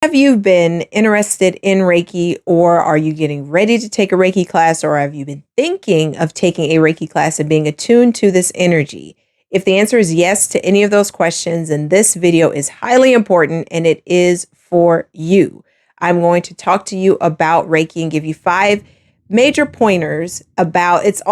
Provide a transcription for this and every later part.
Have you been interested in Reiki, or are you getting ready to take a Reiki class, or have you been thinking of taking a Reiki class and being attuned to this energy? If the answer is yes to any of those questions, then this video is highly important and it is for you. I'm going to talk to you about Reiki and give you 5 major pointers about it's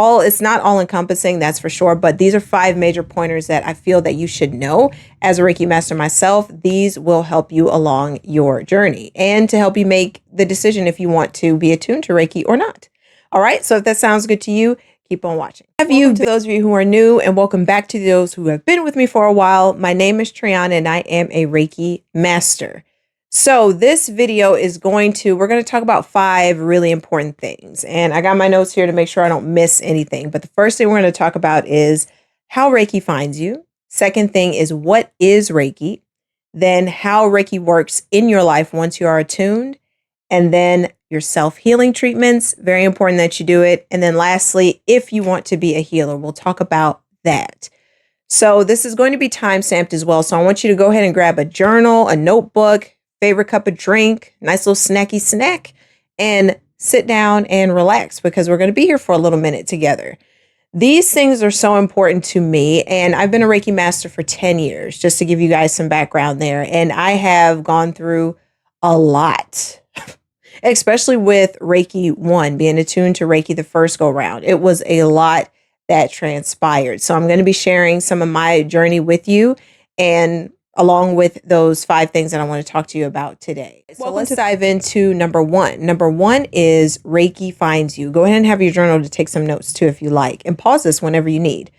not all encompassing, that's for sure, but these are 5 major pointers that I feel that you should know. As a Reiki master myself, these will help you along your journey and to help you make the decision if you want to be attuned to Reiki or not. All right, so if that sounds good to you, keep on watching. To those of you who are new, and welcome back to those who have been with me for a while. My name is Triana and I am a Reiki master. So this video is we're going to talk about 5 really important things. And I got my notes here to make sure I don't miss anything. But the first thing we're going to talk about is how Reiki finds you. Second thing is, what is Reiki? Then how Reiki works in your life once you are attuned. And then your self-healing treatments, very important that you do it. And then lastly, if you want to be a healer, we'll talk about that. So this is going to be time-stamped as well. So I want you to go ahead and grab a journal, a notebook, favorite cup of drink, nice little snacky snack, and sit down and relax because we're going to be here for a little minute together. These things are so important to me, and I've been a Reiki master for 10 years, just to give you guys some background there. And I have gone through a lot, especially with Reiki 1, being attuned to Reiki the first go round. It was a lot that transpired. So I'm going to be sharing some of my journey with you, and along with those 5 things that I want to talk to you about today. So let's dive into number 1. Number 1 is Reiki finds you. Go ahead and have your journal to take some notes too if you like, and pause this whenever you need.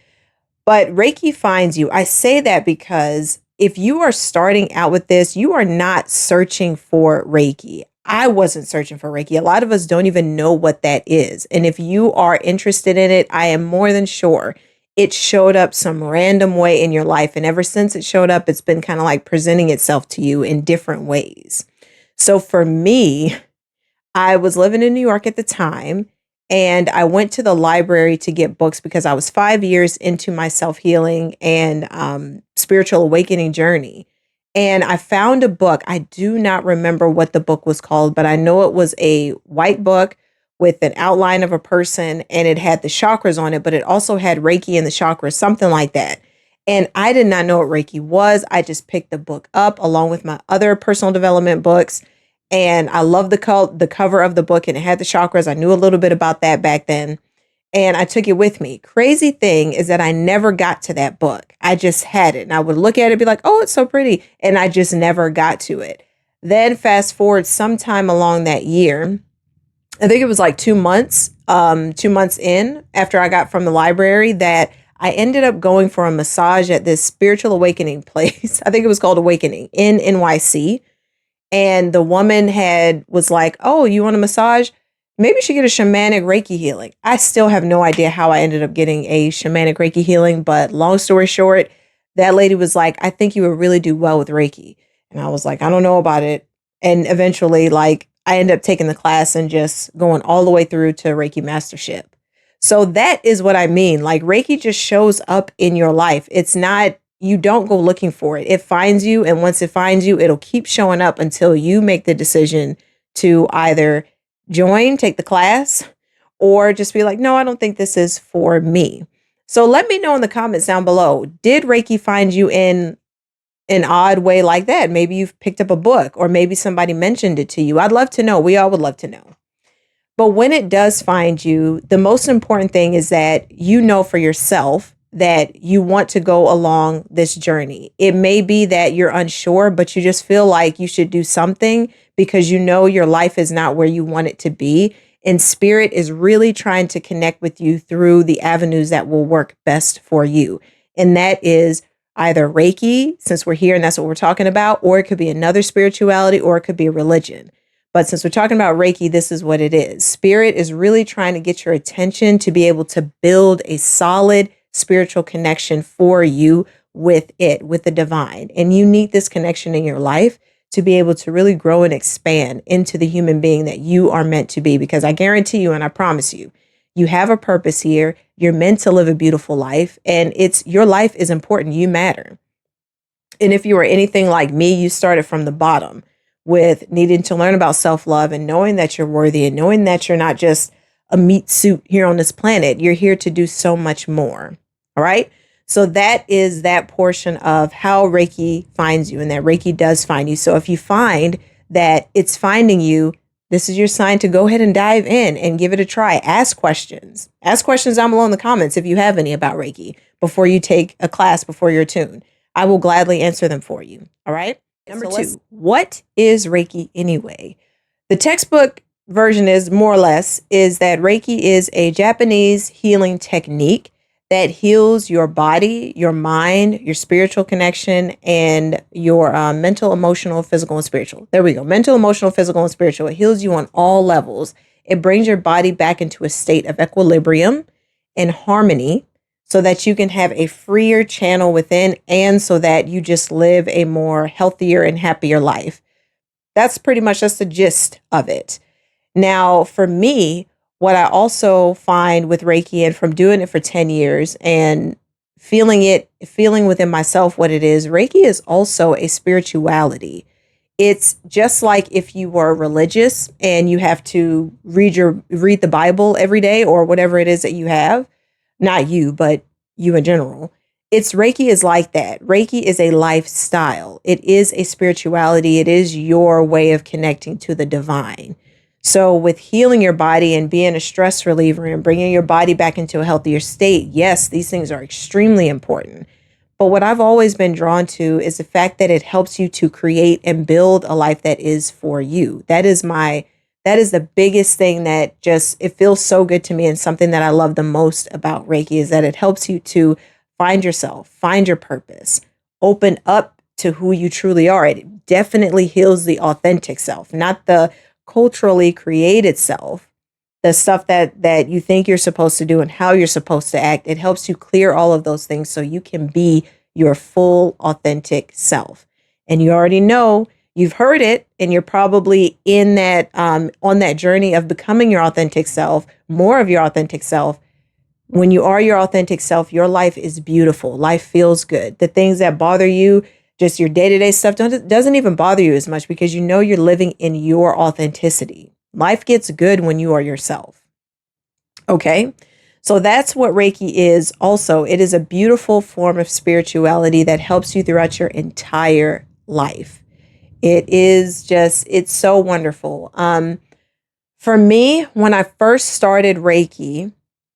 But Reiki finds you. I say that because if you are starting out with this, you are not searching for Reiki. I wasn't searching for Reiki. A lot of us don't even know what that is. And if you are interested in it, I am more than sure it showed up some random way in your life. And ever since it showed up, it's been kind of like presenting itself to you in different ways. So for me, I was living in New York at the time, and I went to the library to get books because I was 5 years into my self-healing and spiritual awakening journey. And I found a book. I do not remember what the book was called, but I know it was a white book with an outline of a person, and it had the chakras on it, but it also had Reiki in the chakras, something like that. And I did not know what Reiki was. I just picked the book up along with my other personal development books. And I loved the cover of the book, and it had the chakras. I knew a little bit about that back then, and I took it with me. Crazy thing is that I never got to that book. I just had it, and I would look at it and be like, oh, it's so pretty. And I just never got to it. Then fast forward sometime along that year, I think it was like 2 months, 2 months in after I got from the library, that I ended up going for a massage at this spiritual awakening place. I think it was called Awakening in NYC. And the woman was like, oh, you want a massage? Maybe you should get a shamanic Reiki healing. I still have no idea how I ended up getting a shamanic Reiki healing. But long story short, that lady was like, I think you would really do well with Reiki. And I was like, I don't know about it. And eventually, I ended up taking the class and just going all the way through to Reiki mastership. So that is what I mean. Like, Reiki just shows up in your life. It's not, you don't go looking for it. It finds you. And once it finds you, it'll keep showing up until you make the decision to either take the class, or just be like, no, I don't think this is for me. So let me know in the comments down below. Did Reiki find you in an odd way like that? Maybe you've picked up a book, or maybe somebody mentioned it to you. I'd love to know. We all would love to know. But when it does find you, the most important thing is that you know for yourself that you want to go along this journey. It may be that you're unsure, but you just feel like you should do something because you know your life is not where you want it to be. And spirit is really trying to connect with you through the avenues that will work best for you. And that is either Reiki, since we're here and that's what we're talking about, or it could be another spirituality, or it could be a religion. But since we're talking about Reiki, this is what it is. Spirit is really trying to get your attention to be able to build a solid spiritual connection for you with the divine. And you need this connection in your life to be able to really grow and expand into the human being that you are meant to be. Because I guarantee you, and I promise you, you have a purpose here. You're meant to live a beautiful life, and your life is important. You matter. And if you are anything like me, you started from the bottom with needing to learn about self-love and knowing that you're worthy and knowing that you're not just a meat suit here on this planet. You're here to do so much more. All right. So that is that portion of how Reiki finds you, and that Reiki does find you. So if you find that it's finding you, this is your sign to go ahead and dive in and give it a try. Ask questions. Ask questions down below in the comments if you have any about Reiki before you take a class, before you're attuned. I will gladly answer them for you. All right. Number two, what is Reiki anyway? The textbook version is more or less is that Reiki is a Japanese healing technique that heals your body, your mind, your spiritual connection, and your mental, emotional, physical, and spiritual. There we go. Mental, emotional, physical, and spiritual. It heals you on all levels. It brings your body back into a state of equilibrium and harmony so that you can have a freer channel within, and so that you just live a more healthier and happier life. That's pretty much just the gist of it. Now, for me, what I also find with Reiki, and from doing it for 10 years and feeling within myself what it is, Reiki is also a spirituality. It's just like if you were religious and you have to read the Bible every day or whatever it is that you have, not you, but you in general. Reiki is like that. Reiki is a lifestyle. It is a spirituality. It is your way of connecting to the divine. So with healing your body and being a stress reliever and bringing your body back into a healthier state, yes, these things are extremely important. But what I've always been drawn to is the fact that it helps you to create and build a life that is for you. That is the biggest thing that it feels so good to me, and something that I love the most about Reiki is that it helps you to find yourself, find your purpose, open up to who you truly are. It definitely heals the authentic self, not the culturally created self, the stuff that you think you're supposed to do and how you're supposed to act. It helps you clear all of those things so you can be your full authentic self. And you already know, you've heard it, and you're probably in that on that journey of becoming your authentic self, more of your authentic self. When you are your authentic self, your life is beautiful. Life feels good. The things that bother you, just your day-to-day stuff, doesn't even bother you as much, because you know you're living in your authenticity. Life gets good when you are yourself. Okay, so that's what Reiki is also. It is a beautiful form of spirituality that helps you throughout your entire life. It's so wonderful. For me, when I first started Reiki,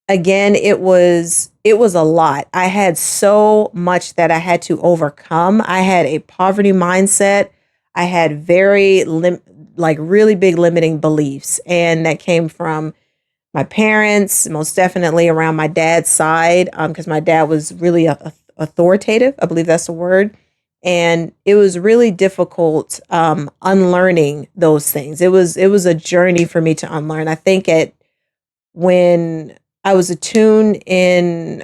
again, it was a lot. I had so much that I had to overcome. I had a poverty mindset. I had really big limiting beliefs, and that came from my parents, most definitely around my dad's side, because my dad was really authoritative. I believe that's the word. And it was really difficult unlearning those things. It was a journey for me to unlearn. I think when I was attuned in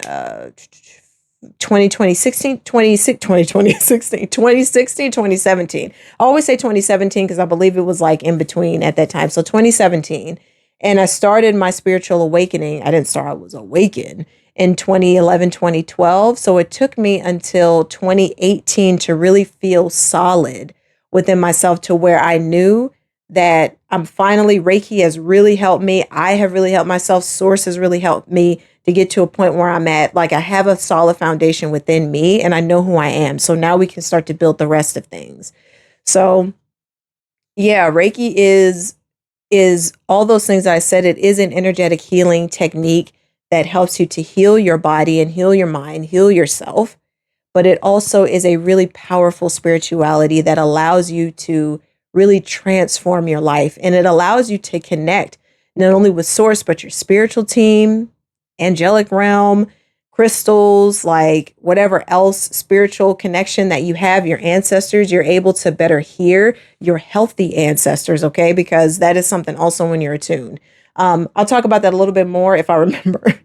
2016, 2017. I always say 2017 because I believe it was like in between at that time. So 2017. And I started my spiritual awakening. I was awakened in 2011, 2012. So it took me until 2018 to really feel solid within myself, to where I knew that Reiki has really helped me. I have really helped myself. Source has really helped me to get to a point where I'm at. Like, I have a solid foundation within me, and I know who I am. So now we can start to build the rest of things. So yeah, Reiki is all those things that I said. It is an energetic healing technique that helps you to heal your body and heal your mind, heal yourself. But it also is a really powerful spirituality that allows you to really transform your life. And it allows you to connect not only with source, but your spiritual team, angelic realm, crystals, like whatever else spiritual connection that you have, your ancestors. You're able to better hear your healthy ancestors, okay? Because that is something also when you're attuned. I'll talk about that a little bit more if I remember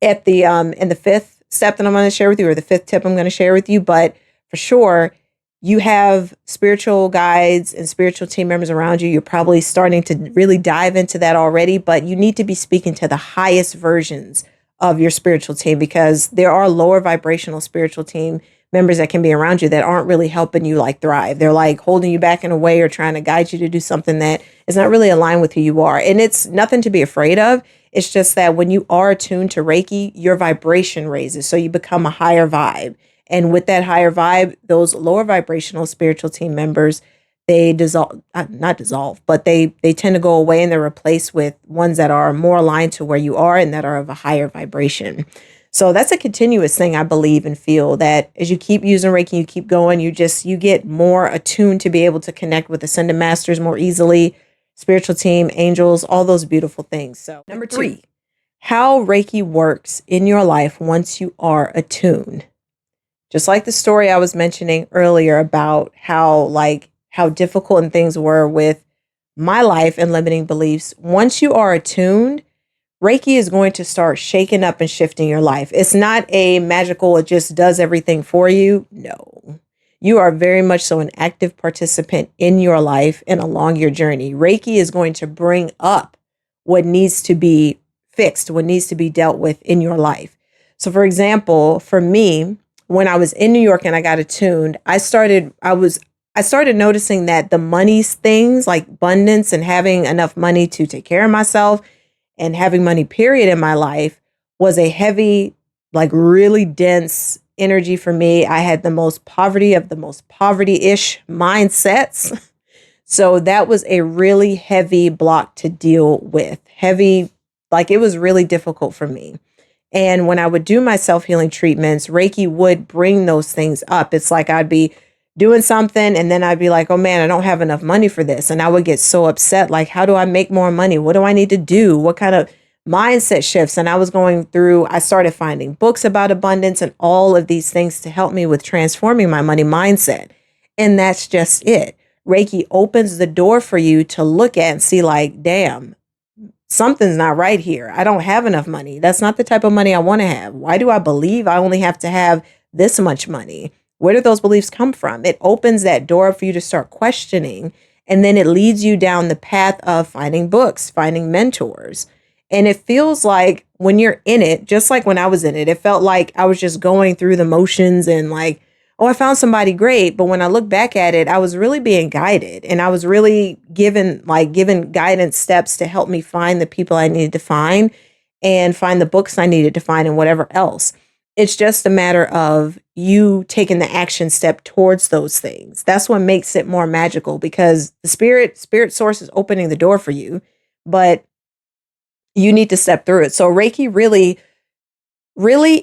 at the in the fifth step that I'm going to share with you, or the fifth tip I'm going to share with you. But for sure, you have spiritual guides and spiritual team members around you. You're probably starting to really dive into that already, but you need to be speaking to the highest versions of your spiritual team, because there are lower vibrational spiritual team members that can be around you that aren't really helping you like thrive. They're like holding you back in a way or trying to guide you to do something that is not really aligned with who you are. And it's nothing to be afraid of. It's just that when you are attuned to Reiki, your vibration raises. So you become a higher vibe. And with that higher vibe, those lower vibrational spiritual team members, they dissolve, not dissolve, but they tend to go away and they're replaced with ones that are more aligned to where you are and that are of a higher vibration. So that's a continuous thing, I believe and feel, that as you keep using Reiki, you keep going, you get more attuned to be able to connect with ascended masters more easily, spiritual team, angels, all those beautiful things. So number 3, how Reiki works in your life once you are attuned. Just like the story I was mentioning earlier about how difficult and things were with my life and limiting beliefs. Once you are attuned, Reiki is going to start shaking up and shifting your life. It's not a magical, it just does everything for you. No, you are very much so an active participant in your life and along your journey. Reiki is going to bring up what needs to be fixed, what needs to be dealt with in your life. So for example, for me, when I was in New York and I got attuned, I started noticing that the money things like abundance and having enough money to take care of myself and having money period in my life was a heavy, like really dense energy for me. I had the most poverty of the most poverty-ish mindsets. So that was a really heavy block to deal with. Heavy, like it was really difficult for me. And when I would do my self-healing treatments, Reiki would bring those things up. It's like I'd be doing something and then I'd be like, oh man, I don't have enough money for this. And I would get so upset. Like, how do I make more money? What do I need to do? What kind of mindset shifts? And I started finding books about abundance and all of these things to help me with transforming my money mindset. And that's just it. Reiki opens the door for you to look at and see like, damn, something's not right here. I don't have enough money. That's not the type of money I want to have. Why do I believe I only have to have this much money? Where do those beliefs come from? It opens that door for you to start questioning, and then it leads you down the path of finding books, finding mentors. And it feels like when you're in it, just like when I was in it, it felt like I was just going through the motions and like, oh, I found somebody great. But when I look back at it, I was really being guided and I was really given guidance steps to help me find the people I needed to find and find the books I needed to find and whatever else. It's just a matter of you taking the action step towards those things. That's what makes it more magical, because the spirit source is opening the door for you, but you need to step through it. So Reiki really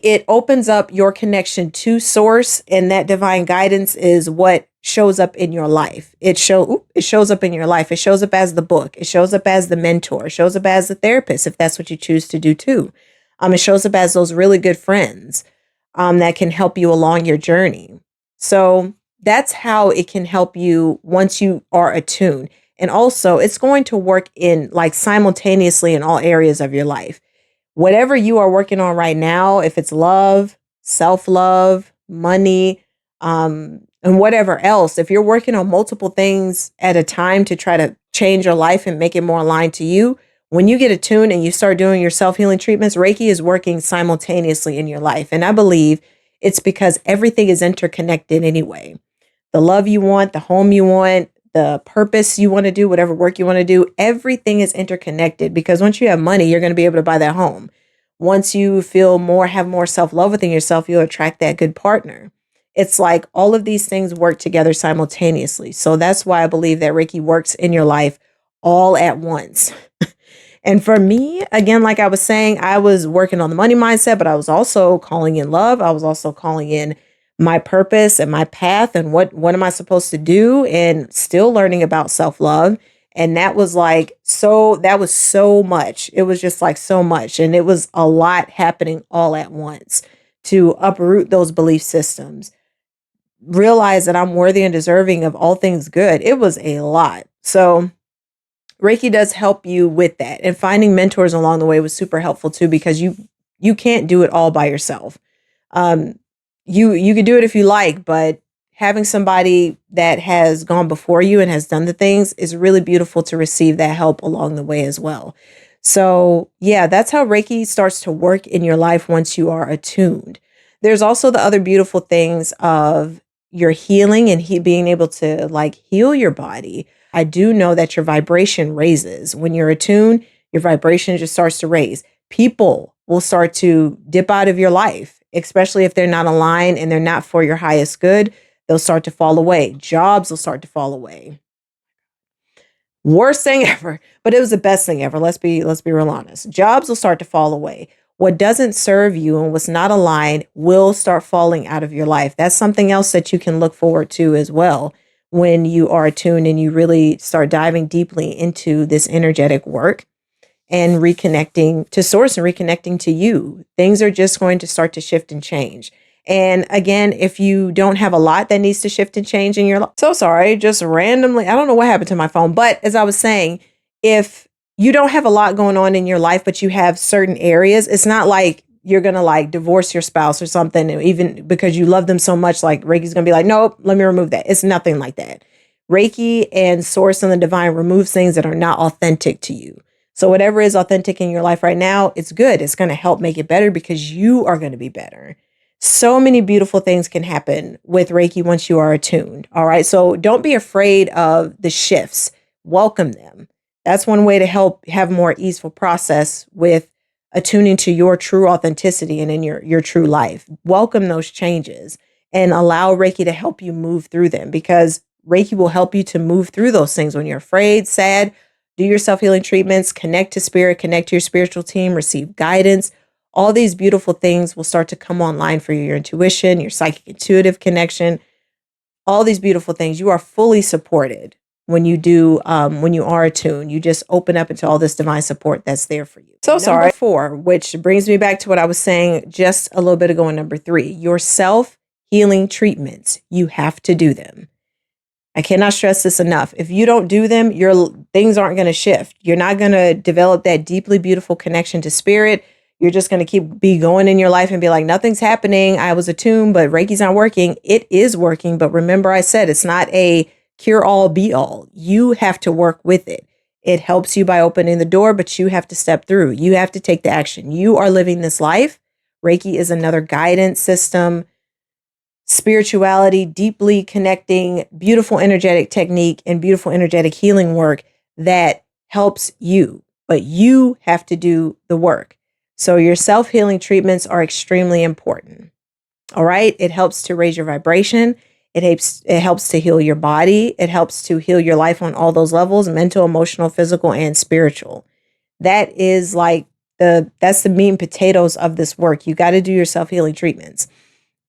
it opens up your connection to source, and that divine guidance is what shows up in your life. It shows up in your life. It shows up as the book. It shows up as the mentor. It shows up as the therapist, if that's what you choose to do too. It shows up as those really good friends that can help you along your journey. So that's how it can help you once you are attuned. And also it's going to work in like simultaneously in all areas of your life. Whatever you are working on right now, if it's love, self-love, money, and whatever else, if you're working on multiple things at a time to try to change your life and make it more aligned to you, when you get attuned and you start doing your self-healing treatments, Reiki is working simultaneously in your life. And I believe it's because everything is interconnected anyway. The love you want, the home you want, the purpose you want to do, whatever work you want to do, everything is interconnected, because once you have money, you're going to be able to buy that home. Once you have more self-love within yourself, you'll attract that good partner. It's like all of these things work together simultaneously. So that's why I believe that Reiki works in your life all at once. And for me, again, like I was saying, I was working on the money mindset, but I was also calling in love. I was also calling in my purpose and my path and what am I supposed to do, and still learning about self-love. And that was so much. It was just like so much. And it was a lot happening all at once to uproot those belief systems, realize that I'm worthy and deserving of all things good. It was a lot. So Reiki does help you with that. And finding mentors along the way was super helpful too, because you can't do it all by yourself. You could do it if you like, but having somebody that has gone before you and has done the things is really beautiful to receive that help along the way as well. So yeah, that's how Reiki starts to work in your life once you are attuned. There's also the other beautiful things of your healing and being able to like heal your body. I do know that your vibration raises. When you're attuned, your vibration just starts to raise. People will start to dip out of your life, especially if they're not aligned and they're not for your highest good. They'll start to fall away. Jobs will start to fall away. Worst thing ever, but it was the best thing ever. Let's be real honest. Jobs will start to fall away. What doesn't serve you and what's not aligned will start falling out of your life. That's something else that you can look forward to as well when you are attuned and you really start diving deeply into this energetic work and reconnecting to source and reconnecting to you. Things are just going to start to shift and change. And again, if you don't have a lot that needs to shift and change in your life, so sorry, just randomly, I don't know what happened to my phone, but as I was saying, if you don't have a lot going on in your life, but you have certain areas, it's not like you're going to like divorce your spouse or something, even because you love them so much, like Reiki's going to be like, nope, let me remove that. It's nothing like that. Reiki and source and the divine removes things that are not authentic to you. So whatever is authentic in your life right now, it's good. It's going to help make it better because you are going to be better. So many beautiful things can happen with Reiki once you are attuned. All right. So don't be afraid of the shifts. Welcome them. That's one way to help have a more easeful process with attuning to your true authenticity and in your true life. Welcome those changes and allow Reiki to help you move through them, because Reiki will help you to move through those things when you're afraid, sad. Do your self-healing treatments, connect to spirit, connect to your spiritual team, receive guidance. All these beautiful things will start to come online for you. Your intuition, your psychic intuitive connection, all these beautiful things. You are fully supported when you do, when you are attuned. You just open up into all this divine support that's there for you. So sorry. Number 4, which brings me back to what I was saying just a little bit ago in number 3, your self-healing treatments. You have to do them. I cannot stress this enough. If you don't do them, your things aren't going to shift. You're not going to develop that deeply beautiful connection to spirit. You're just going to be going in your life and be like, nothing's happening. I was attuned, but Reiki's not working. It is working. But remember, I said it's not a cure all be all. You have to work with it. It helps you by opening the door, but you have to step through. You have to take the action. You are living this life. Reiki is another guidance system. Spirituality, deeply connecting, beautiful energetic technique and beautiful energetic healing work that helps you, but you have to do the work. So your self-healing treatments are extremely important. All right. It helps to raise your vibration. It helps to heal your body. It helps to heal your life on all those levels: mental, emotional, physical, and spiritual. That is like that's the meat and potatoes of this work. You got to do your self-healing treatments.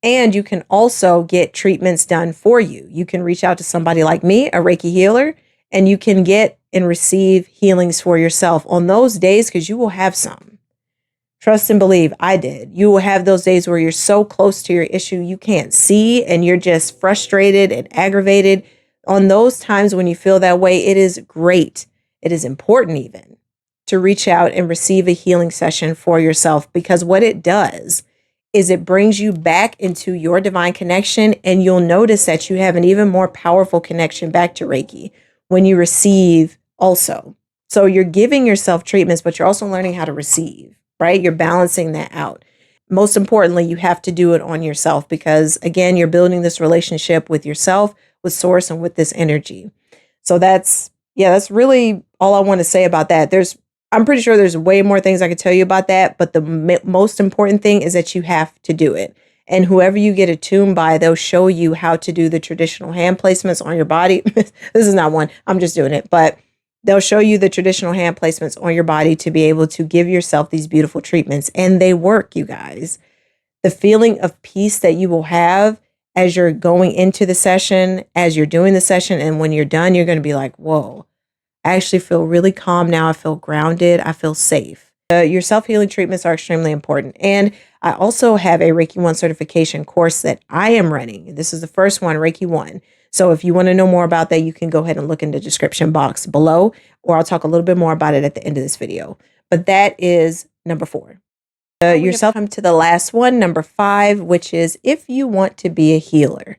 And you can also get treatments done for you. You can reach out to somebody like me, a Reiki healer, and you can get and receive healings for yourself on those days, because you will have some. Trust and believe, I did. You will have those days where you're so close to your issue you can't see and you're just frustrated and aggravated. On those times when you feel that way, it is great. It is important even to reach out and receive a healing session for yourself, because what it does is it brings you back into your divine connection, and you'll notice that you have an even more powerful connection back to Reiki when you receive also. So you're giving yourself treatments, but you're also learning how to receive, right? You're balancing that out. Most importantly, you have to do it on yourself, because again, you're building this relationship with yourself, with source, and with this energy. So that's really all I want to say about that. I'm pretty sure there's way more things I could tell you about that, but the most important thing is that you have to do it. And whoever you get attuned by, they'll show you how to do the traditional hand placements on your body. This is not one, I'm just doing it, but they'll show you the traditional hand placements on your body to be able to give yourself these beautiful treatments. And they work, you guys. The feeling of peace that you will have as you're going into the session, as you're doing the session, and when you're done, you're going to be like, whoa. I actually feel really calm now. I feel grounded. I feel safe. Your self-healing treatments are extremely important. And I also have a Reiki 1 certification course that I am running. This is the first one, Reiki 1. So if you want to know more about that, you can go ahead and look in the description box below, or I'll talk a little bit more about it at the end of this video. But that is number 4. Yourself come to the last one, number 5, which is if you want to be a healer.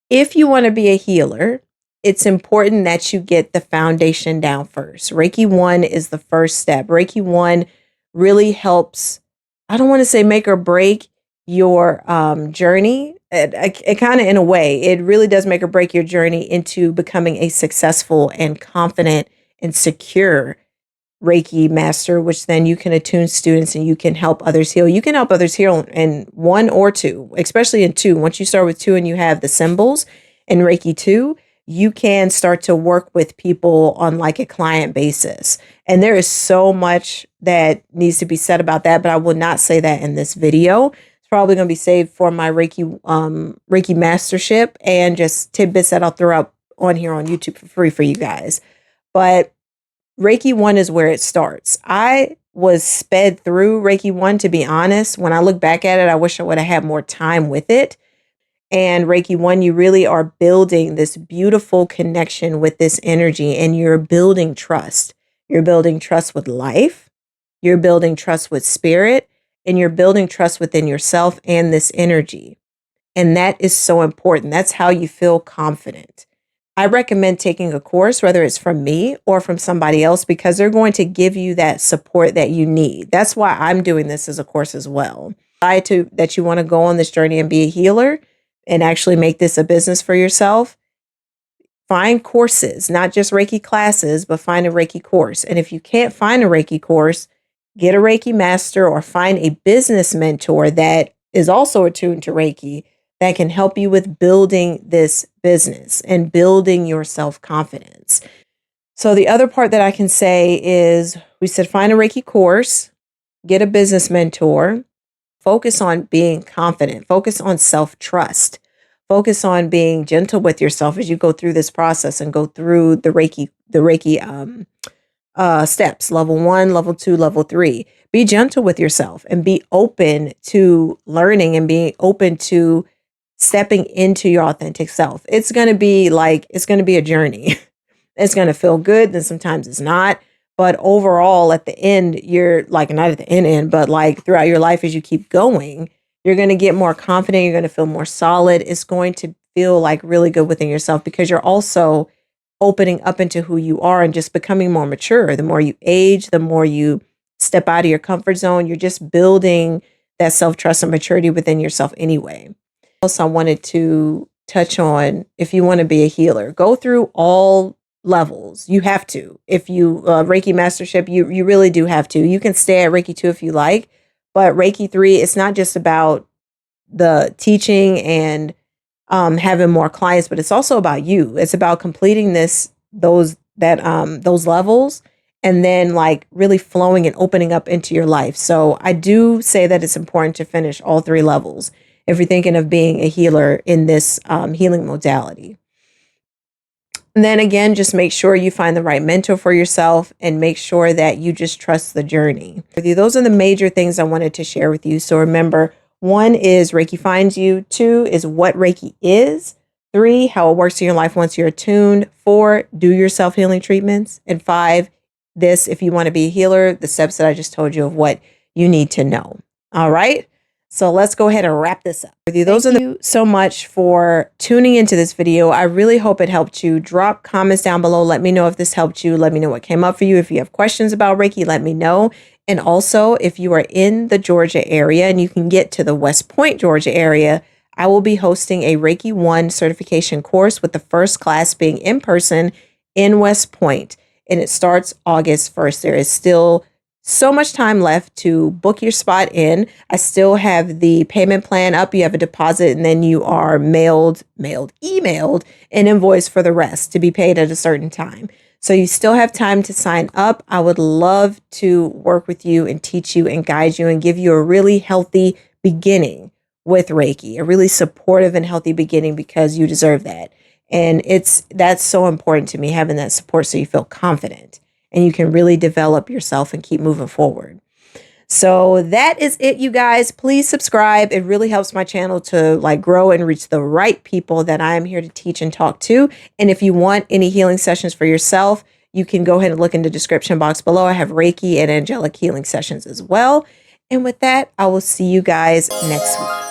If you want to be a healer, it's important that you get the foundation down first. Reiki 1 is the first step. Reiki 1 really helps, I don't want to say make or break. your journey. It kind of, in a way, it really does make or break your journey into becoming a successful and confident and secure Reiki master, which then you can attune students and you can help others heal. You can help others heal in 1 or 2, especially in 2. Once you start with 2 and you have the symbols in Reiki 2, you can start to work with people on like a client basis. And there is so much that needs to be said about that, but I will not say that in this video. It's probably going to be saved for my Reiki mastership and just tidbits that I'll throw up on here on YouTube for free for you guys. But Reiki 1 is where it starts. I was sped through Reiki 1, to be honest. When I look back at it, I wish I would have had more time with it. And Reiki 1, you really are building this beautiful connection with this energy, and you're building trust. You're building trust with life. You're building trust with spirit, and you're building trust within yourself and this energy. And that is so important. That's how you feel confident. I recommend taking a course, whether it's from me or from somebody else, because they're going to give you that support that you need. That's why I'm doing this as a course as well. That you want to go on this journey and be a healer and actually make this a business for yourself. Find courses, not just Reiki classes, but find a Reiki course. And if you can't find a Reiki course, get a Reiki master or find a business mentor that is also attuned to Reiki that can help you with building this business and building your self-confidence. So the other part that I can say is, we said find a Reiki course, get a business mentor, focus on being confident, focus on self-trust, focus on being gentle with yourself as you go through this process and go through the Reiki steps, level 1, level 2, level 3. Be gentle with yourself and be open to learning and being open to stepping into your authentic self. It's going to be a journey. It's going to feel good. Then sometimes it's not. But overall, at the end, you're like, not at the end, but like throughout your life, as you keep going, you're going to get more confident. You're going to feel more solid. It's going to feel like really good within yourself, because you're also opening up into who you are and just becoming more mature. The more you age, the more you step out of your comfort zone, you're just building that self-trust and maturity within yourself anyway. Also, I wanted to touch on, if you want to be a healer, go through all levels. You have to. If you Reiki mastership, you really do have to. You can stay at Reiki 2 if you like, but Reiki 3, it's not just about the teaching and having more clients, but it's also about you. It's about completing those levels, and then like really flowing and opening up into your life. So I do say that it's important to finish all 3 levels if you're thinking of being a healer in this healing modality. And then again, just make sure you find the right mentor for yourself and make sure that you just trust the journey. Those are the major things I wanted to share with you. So remember, 1 is Reiki finds you. 2 is what Reiki is. 3, how it works in your life once you're attuned. 4, do your self-healing treatments. And 5, this, if you want to be a healer, the steps that I just told you of what you need to know. All right. So let's go ahead and wrap this up. Thank you so much for tuning into this video. I really hope it helped you. Drop comments down below. Let me know if this helped you. Let me know what came up for you. If you have questions about Reiki, let me know. And also, if you are in the Georgia area and you can get to the West Point, Georgia area, I will be hosting a Reiki 1 certification course, with the first class being in person in West Point. And it starts August 1st. There is still so much time left to book your spot in. I still have the payment plan up. You have a deposit, and then you are emailed an invoice for the rest to be paid at a certain time. So you still have time to sign up. I would love to work with you and teach you and guide you and give you a really healthy beginning with Reiki, a really supportive and healthy beginning, because you deserve that. And that's so important to me, having that support, so you feel confident and you can really develop yourself and keep moving forward. So that is it, you guys. Please subscribe. It really helps my channel to grow and reach the right people that I am here to teach and talk to. And if you want any healing sessions for yourself, you can go ahead and look in the description box below. I have Reiki and angelic healing sessions as well. And with that, I will see you guys next week.